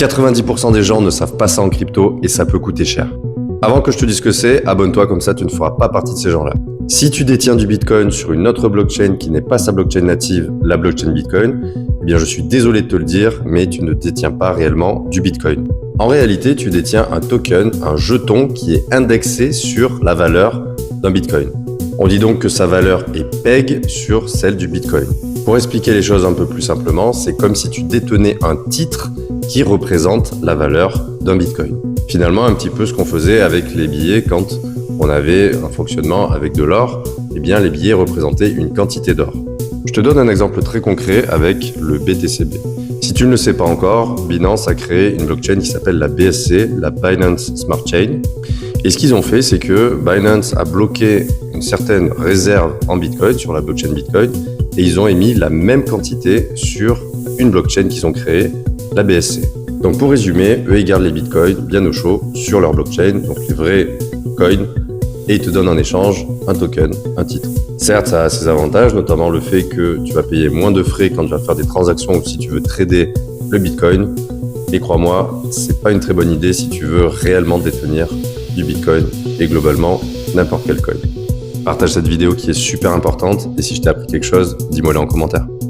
90% des gens ne savent pas ça en crypto et ça peut coûter cher. Avant que je te dise ce que c'est, abonne-toi comme ça tu ne feras pas partie de ces gens-là. Si tu détiens du Bitcoin sur une autre blockchain qui n'est pas sa blockchain native, la blockchain Bitcoin, eh bien je suis désolé de te le dire, mais tu ne détiens pas réellement du Bitcoin. En réalité, tu détiens un token, un jeton qui est indexé sur la valeur d'un Bitcoin. On dit donc que sa valeur est peg sur celle du Bitcoin. Pour expliquer les choses un peu plus simplement, c'est comme si tu détenais un titre qui représente la valeur d'un Bitcoin. Finalement, un petit peu ce qu'on faisait avec les billets quand on avait un fonctionnement avec de l'or, eh bien les billets représentaient une quantité d'or. Je te donne un exemple très concret avec le BTCB. Si tu ne le sais pas encore, Binance a créé une blockchain qui s'appelle la BSC, la Binance Smart Chain. Et ce qu'ils ont fait, c'est que Binance a bloqué une certaine réserve en Bitcoin sur la blockchain Bitcoin et ils ont émis la même quantité sur une blockchain qu'ils ont créée, la BSC. Donc pour résumer, eux ils gardent les bitcoins bien au chaud sur leur blockchain, donc les vrais coins, et ils te donnent en échange un token, un titre. Certes, ça a ses avantages, notamment le fait que tu vas payer moins de frais quand tu vas faire des transactions ou si tu veux trader le bitcoin. Et crois-moi, c'est pas une très bonne idée si tu veux réellement détenir du bitcoin et globalement n'importe quel coin. Partage cette vidéo qui est super importante et si je t'ai appris quelque chose, dis-moi-le en commentaire.